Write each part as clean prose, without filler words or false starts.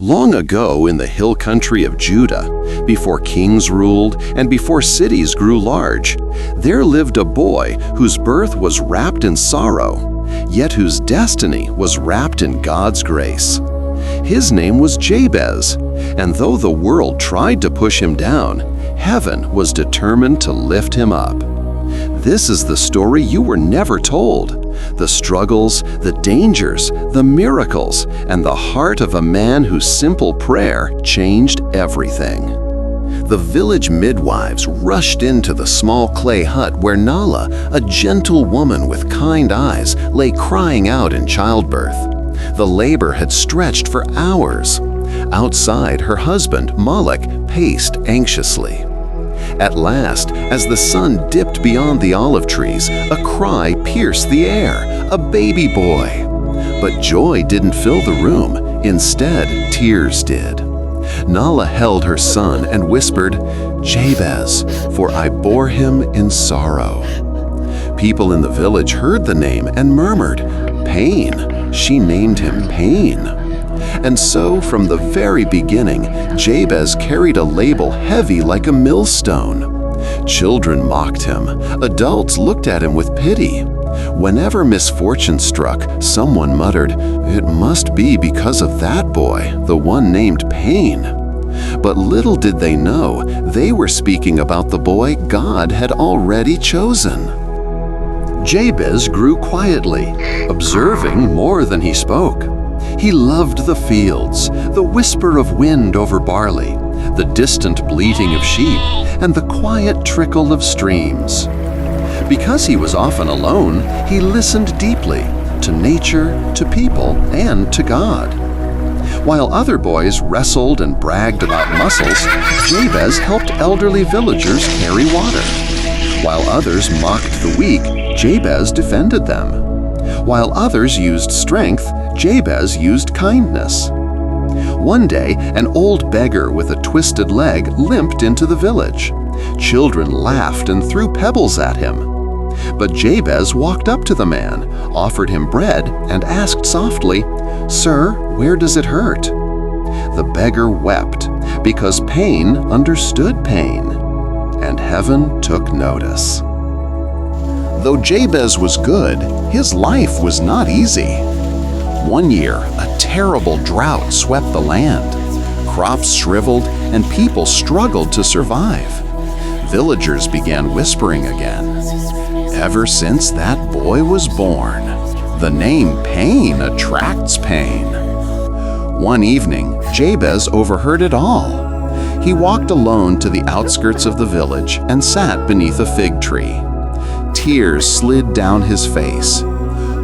Long ago in the hill country of Judah, before kings ruled and before cities grew large, there lived a boy whose birth was wrapped in sorrow, yet whose destiny was wrapped in God's grace. His name was Jabez, and though the world tried to push him down, heaven was determined to lift him up. This is the story you were never told. The struggles, the dangers, the miracles, and the heart of a man whose simple prayer changed everything. The village midwives rushed into the small clay hut where Nala, a gentle woman with kind eyes, lay crying out in childbirth. The labor had stretched for hours. Outside, her husband, Moloch, paced anxiously. At last, as the sun dipped beyond the olive trees, a cry pierced the air, a baby boy. But joy didn't fill the room. Instead, tears did. Nala held her son and whispered, "Jabez, for I bore him in sorrow." People in the village heard the name and murmured, "Pain." She named him Pain. And so, from the very beginning, Jabez carried a label heavy like a millstone. Children mocked him. Adults looked at him with pity. Whenever misfortune struck, someone muttered, "It must be because of that boy, the one named Pain." But little did they know, they were speaking about the boy God had already chosen. Jabez grew quietly, observing more than he spoke. He loved the fields, the whisper of wind over barley, the distant bleating of sheep, and the quiet trickle of streams. Because he was often alone, he listened deeply to nature, to people, and to God. While other boys wrestled and bragged about muscles, Jabez helped elderly villagers carry water. While others mocked the weak, Jabez defended them. While others used strength, Jabez used kindness. One day, an old beggar with a twisted leg limped into the village. Children laughed and threw pebbles at him. But Jabez walked up to the man, offered him bread, and asked softly, "Sir, where does it hurt?" The beggar wept, because pain understood pain, and heaven took notice. Though Jabez was good, his life was not easy. One year, a terrible drought swept the land. Crops shriveled, and people struggled to survive. Villagers began whispering again. Ever since that boy was born, the name Pain attracts pain. One evening, Jabez overheard it all. He walked alone to the outskirts of the village and sat beneath a fig tree. Tears slid down his face.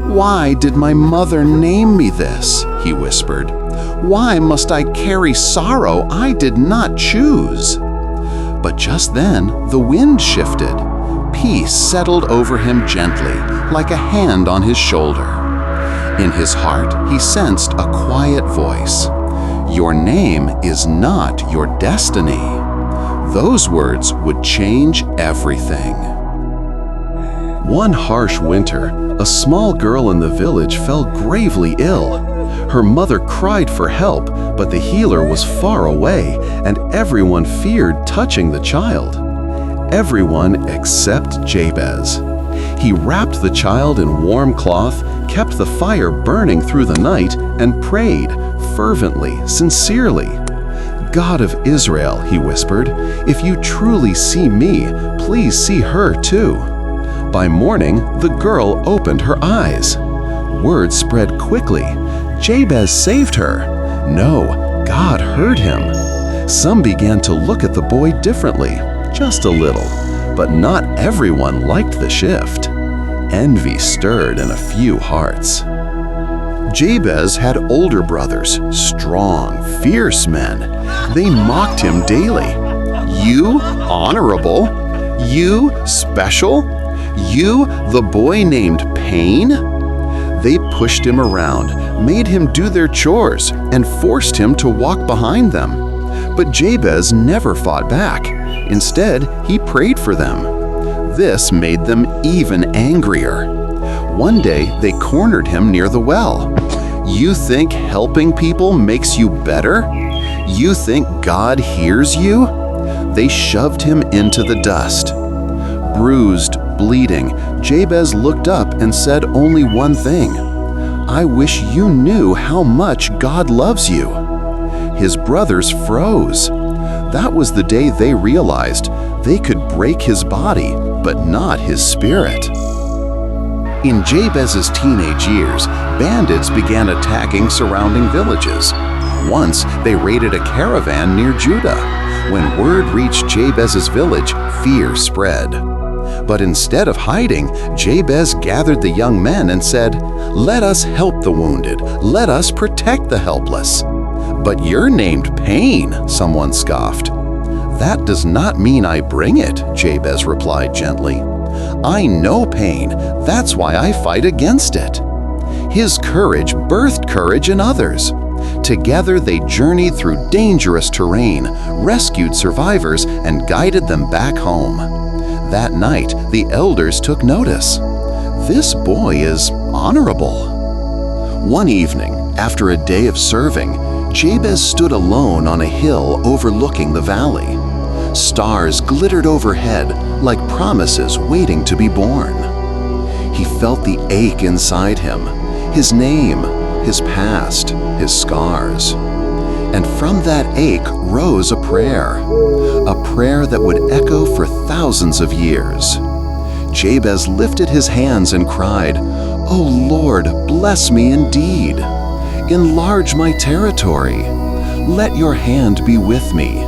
"Why did my mother name me this?" he whispered. "Why must I carry sorrow I did not choose?" But just then, the wind shifted. Peace settled over him gently, like a hand on his shoulder. In his heart, he sensed a quiet voice. "Your name is not your destiny." Those words would change everything. One harsh winter, a small girl in the village fell gravely ill. Her mother cried for help, but the healer was far away, and everyone feared touching the child. Everyone except Jabez. He wrapped the child in warm cloth, kept the fire burning through the night, and prayed fervently, sincerely. "God of Israel," he whispered, "if you truly see me, please see her too." By morning, the girl opened her eyes. Word spread quickly. Jabez saved her. No, God heard him. Some began to look at the boy differently, just a little, but not everyone liked the shift. Envy stirred in a few hearts. Jabez had older brothers, strong, fierce men. They mocked him daily. "You, honorable? You, special? You, the boy named Pain?" They pushed him around, made him do their chores, and forced him to walk behind them. But Jabez never fought back. Instead, he prayed for them. This made them even angrier. One day, they cornered him near the well. You think helping people makes you better? You think God hears you? They shoved him into the dust. Bruised, bleeding, Jabez looked up and said only one thing: "I wish you knew how much God loves you." His brothers froze. That was the day they realized they could break his body, but not his spirit. In Jabez's teenage years, bandits began attacking surrounding villages. Once, they raided a caravan near Judah. When word reached Jabez's village, fear spread. But instead of hiding, Jabez gathered the young men and said, "Let us help the wounded. Let us protect the helpless." "But you're named Pain," someone scoffed. "That does not mean I bring it," Jabez replied gently. "I know pain. That's why I fight against it." His courage birthed courage in others. Together they journeyed through dangerous terrain, rescued survivors, and guided them back home. That night, the elders took notice. This boy is honorable. One evening, after a day of serving, Jabez stood alone on a hill overlooking the valley. Stars glittered overhead like promises waiting to be born. He felt the ache inside him, his name, his past, his scars. And from that ache rose a prayer that would echo for thousands of years. Jabez lifted his hands and cried, "O Lord, bless me indeed. Enlarge my territory. Let your hand be with me.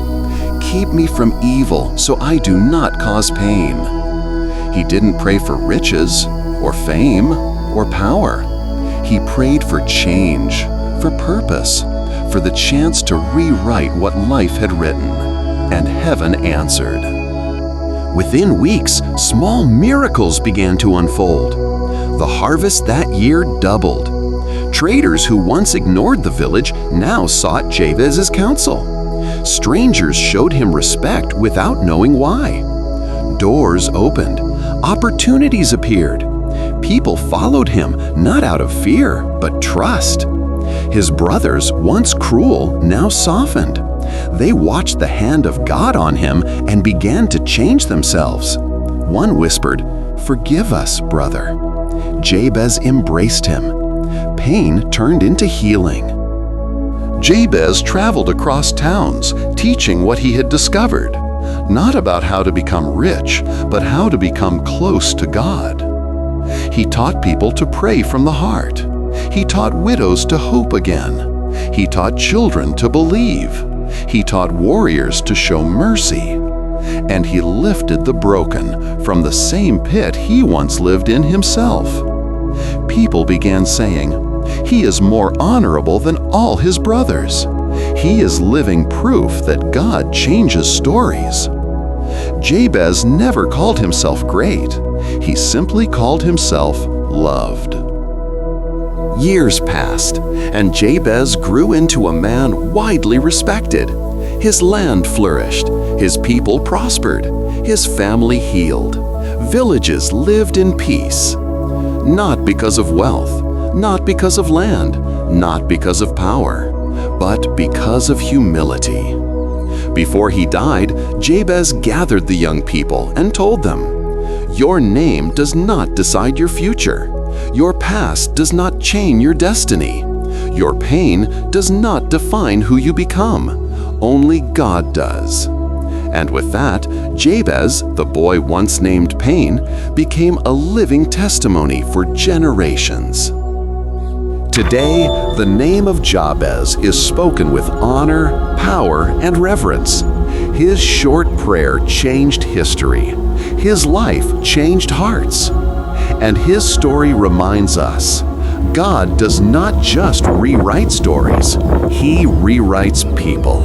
Keep me from evil so I do not cause pain." He didn't pray for riches or fame or power. He prayed for change, for purpose, for the chance to rewrite what life had written. And heaven answered. Within weeks, small miracles began to unfold. The harvest that year doubled. Traders who once ignored the village now sought Jabez's counsel. Strangers showed him respect without knowing why. Doors opened. Opportunities appeared. People followed him not out of fear, but trust. His brothers, once cruel, now softened. They watched the hand of God on him and began to change themselves. One whispered, "Forgive us, brother." Jabez embraced him. Pain turned into healing. Jabez traveled across towns, teaching what he had discovered, not about how to become rich, but how to become close to God. He taught people to pray from the heart. He taught widows to hope again. He taught children to believe. He taught warriors to show mercy. And he lifted the broken from the same pit he once lived in himself. People began saying, "He is more honorable than all his brothers. He is living proof that God changes stories." Jabez never called himself great. He simply called himself loved. Years passed, and Jabez grew into a man widely respected. His land flourished, his people prospered, his family healed. Villages lived in peace. Not because of wealth, not because of land, not because of power, but because of humility. Before he died, Jabez gathered the young people and told them, "Your name does not decide your future. Your past does not chain your destiny. Your pain does not define who you become. Only God does." And with that, Jabez, the boy once named Pain, became a living testimony for generations. Today, the name of Jabez is spoken with honor, power, and reverence. His short prayer changed history. His life changed hearts. And his story reminds us, God does not just rewrite stories, He rewrites people.